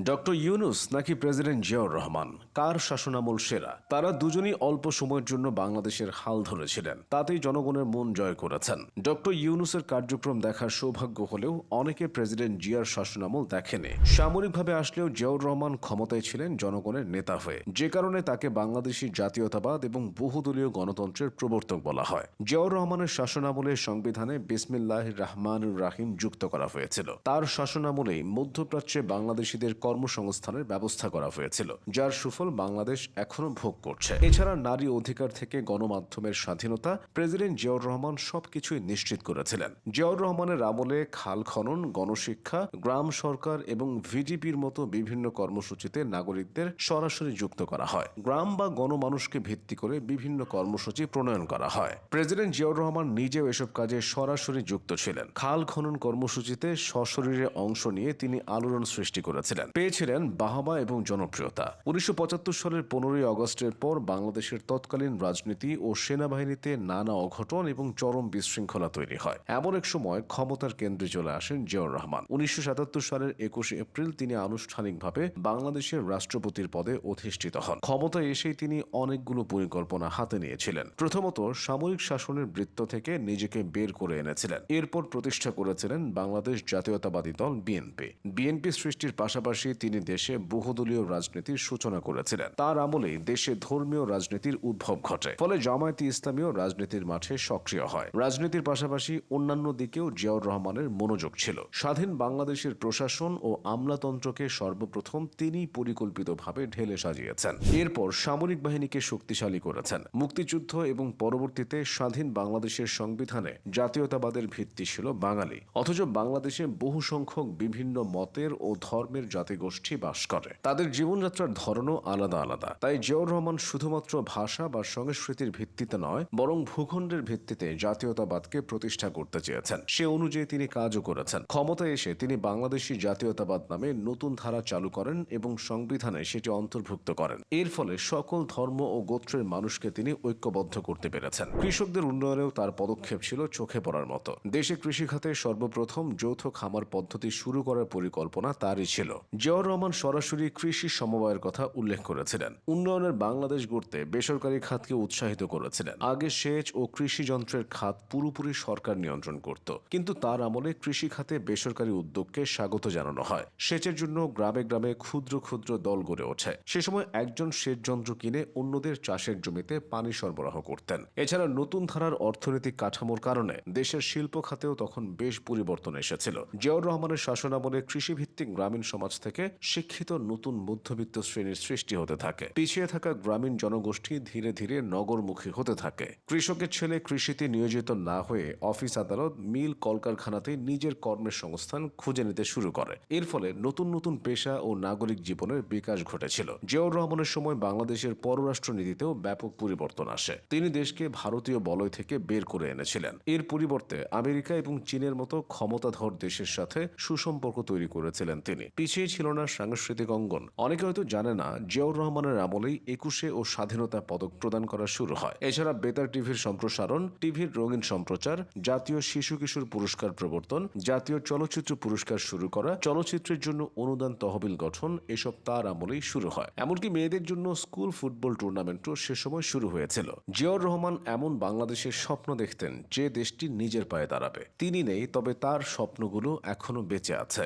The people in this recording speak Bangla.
ডক্টর ইউনূস নাকি প্রেসিডেন্ট জিয়াউর রহমান, কার শাসনামল সেরা? তারা দুজনই অল্প সময়ের জন্য বাংলাদেশের হাল ধরেছিলেন, তাতেই জনগণের মন জয় করেছেন। ডক্টর ইউনূসের কার্যক্রম দেখার সৌভাগ্য হলেও অনেকে প্রেসিডেন্ট জিয়ার শাসনামল দেখেনি। সামরিকভাবে আসলেও জিয়াউর রহমান ক্ষমতায় ছিলেন জনগণের নেতা হয়ে, যে কারণে তাকে বাংলাদেশি জাতীয়তাবাদ এবং বহুদলীয় গণতন্ত্রের প্রবর্তক বলা হয়। জিয়াউর রহমানের শাসনামলে সংবিধানে বিসমিল্লাহির রহমানির রাহিম যুক্ত করা হয়েছিল। তার শাসনামলেই মধ্যপ্রাচ্যে বাংলাদেশিদের কর্মসংস্থানের ব্যবস্থা করা হয়েছিল, যার সুফল বাংলাদেশ এখনো ভোগ করছে। এছাড়া নারী অধিকার থেকে গণমাধ্যমের স্বাধীনতা প্রেসিডেন্ট জিয়াউর রহমান সবকিছুই নিশ্চিত করেছিলেন। জিয়াউর রহমানের আমলে খাল খনন, গণশিক্ষা, গ্রাম সরকার এবং ভিডিপির মতো বিভিন্ন কর্মসূচিতে নাগরিকদের সরাসরি যুক্ত করা হয়। গ্রাম বা গণমানুষকে ভিত্তি করে বিভিন্ন কর্মসূচি প্রণয়ন করা হয়। প্রেসিডেন্ট জিয়াউর রহমান নিজেও এসব কাজে সরাসরি যুক্ত ছিলেন। খাল খনন কর্মসূচিতে সশরীরে অংশ নিয়ে তিনি আলোড়ন সৃষ্টি করেছিলেন, পেয়েছিলেন বাহবা এবং জনপ্রিয়তা। 1975 সালের 15ই আগস্টের পর বাংলাদেশের তৎকালীন রাজনীতি ও সেনাবাহিনীতে নানা অঘটন এবং চরম বিশৃঙ্খলা তৈরি হয়। এমন এক সময় ক্ষমতার কেন্দ্রে চলে আসেন জিয়াউর রহমান। 1977 সালের 21 এপ্রিল তিনি আনুষ্ঠানিকভাবে বাংলাদেশের রাষ্ট্রপতির পদে অধিষ্ঠিত হন। ক্ষমতায় এসেই তিনি অনেকগুলো পরিকল্পনা হাতে নিয়েছিলেন। প্রথমত, সামরিক শাসনের বৃত্ত থেকে নিজেকে বের করে এনেছিলেন। এরপর প্রতিষ্ঠা করেছিলেন বাংলাদেশ জাতীয়তাবাদী দল বিএনপি সৃষ্টির পাশাপাশি তিনি দেশে বহুদলীয় রাজনীতির সূচনা করেছিলেন। তার আমলেই দেশে ধর্মীয় রাজনীতির উদ্ভব ঘটে, ফলে জামায়াতে ইসলামীও রাজনীতির মাঠে সক্রিয় হয়। রাজনীতির পাশাপাশি অন্যান্য দিকেও জিয়াউর রহমানের মনোযোগ ছিল। স্বাধীন বাংলাদেশের প্রশাসন ও আমলাতন্ত্রকে সর্বপ্রথম তিনি পরিকল্পিতভাবে ঢেলে সাজিয়েছেন। এরপর সামরিক বাহিনীকে শক্তিশালী করেছেন। মুক্তিযুদ্ধ এবং পরবর্তীতে স্বাধীন বাংলাদেশের সংবিধানে জাতীয়তাবাদের ভিত্তি ছিল বাঙালি, অথচ বাংলাদেশে বহু সংখ্যক বিভিন্ন মতের ও ধর্মের জাতিগোষ্ঠী বাস করে। তাদের জীবনযাত্রার ধরনও আলাদা আলাদা। তাই জিয়াউর রহমান শুধুমাত্র ভাষা বা সংস্কৃতির ভিত্তিতে নয়, বরং ভূখণ্ডের ভিত্তিতে জাতীয়তাবাদকে প্রতিষ্ঠা করতে চেয়েছেন। সে অনুযায়ী তিনি কাজও করেছেন। ক্ষমতায় এসে তিনি বাংলাদেশি জাতীয়তাবাদ নামে নতুন ধারা চালু করেন এবং সংবিধানে সেটি অন্তর্ভুক্ত করেন। এর ফলে সকল ধর্ম ও গোত্রের মানুষকে তিনি ঐক্যবদ্ধ করতে পেরেছেন। কৃষকদের উন্নয়নেও তার পদক্ষেপ ছিল চোখে পড়ার মতো। দেশে কৃষিখাতে সর্বপ্রথম যৌথ খামার পদ্ধতি শুরু করার পরিকল্পনা তারই ছিল। জিয়াউর রহমান সরাসরি কৃষি সমবায়ের কথা উল্লেখ করেছিলেন। উন্নয়নের বাংলাদেশ গড়তে বেসরকারি খাতকে উৎসাহিত করেছিলেন। আগে সেচ ও কৃষি যন্ত্রের খাত পুরোপুরি সরকার নিয়ন্ত্রণ করত, কিন্তু তার আমলে কৃষি খাতে বেসরকারি উদ্যোগকে স্বাগত জানানো হয়। সেচের জন্য গ্রামে গ্রামে ক্ষুদ্র ক্ষুদ্র দল গড়ে ওঠে। সে সময় একজন সেচ যন্ত্র কিনে অন্যদের চাষের জমিতে পানি সরবরাহ করতেন। এছাড়া নতুন ধারার অর্থনৈতিক কাঠামোর কারণে দেশের শিল্প খাতেও তখন বেশ পরিবর্তন এসেছিল। জিয়াউর রহমানের শাসনামলে কৃষিভিত্তিক গ্রামীণ সমাজ থেকে শিক্ষিত নতুন মধ্যবিত্ত শ্রেণীর সৃষ্টি হতে থাকে। পিছিয়ে থাকা গ্রামীণ জনগোষ্ঠী ধীরে ধীরে নগরমুখী হতে থাকে। কৃষকের ছেলে কৃষিতে নিয়োজিত না হয়ে অফিস আদালত, মিল, কলকারখানাতে নিজের কর্মের সংস্থান খুঁজে নিতে শুরু করে। এর ফলে নতুন নতুন পেশা ও নাগরিক জীবনের বিকাশ ঘটেছিল। জিয়াউর রহমানের সময় বাংলাদেশের পররাষ্ট্র নীতিতেও ব্যাপক পরিবর্তন আসে। তিনি দেশকে ভারতীয় বলয় থেকে বের করে এনেছিলেন। এর পরিবর্তে আমেরিকা এবং চীনের মতো ক্ষমতাধর দেশের সাথে সুসম্পর্ক তৈরি করেছিলেন তিনি। পিছিয়ে ছিল না সাংস্কৃতিক অঙ্গন। অনেকে হয়তো জানে না, জিয়াউর রহমানের আমলেই 21 ও স্বাধীনতা পদক প্রদান করা শুরু হয়। এছাড়া বেতার টিভির সম্প্রসারণ, টিভির রঙিন সম্প্রচার, জাতীয় শিশু কিশোর পুরস্কার প্রবর্তন, জাতীয় চলচ্চিত্র পুরস্কার শুরু করা, চলচ্চিত্রের জন্য অনুদান তহবিল গঠন, এসব তার আমলেই শুরু হয়। এমনকি মেয়েদের জন্য স্কুল ফুটবল টুর্নামেন্টও সে সময় শুরু হয়েছিল। জিয়াউর রহমান এমন বাংলাদেশের স্বপ্ন দেখতেন যে দেশটি নিজের পায়ে দাঁড়াবে। তিনি নেই, তবে তার স্বপ্নগুলো এখনো বেঁচে আছে।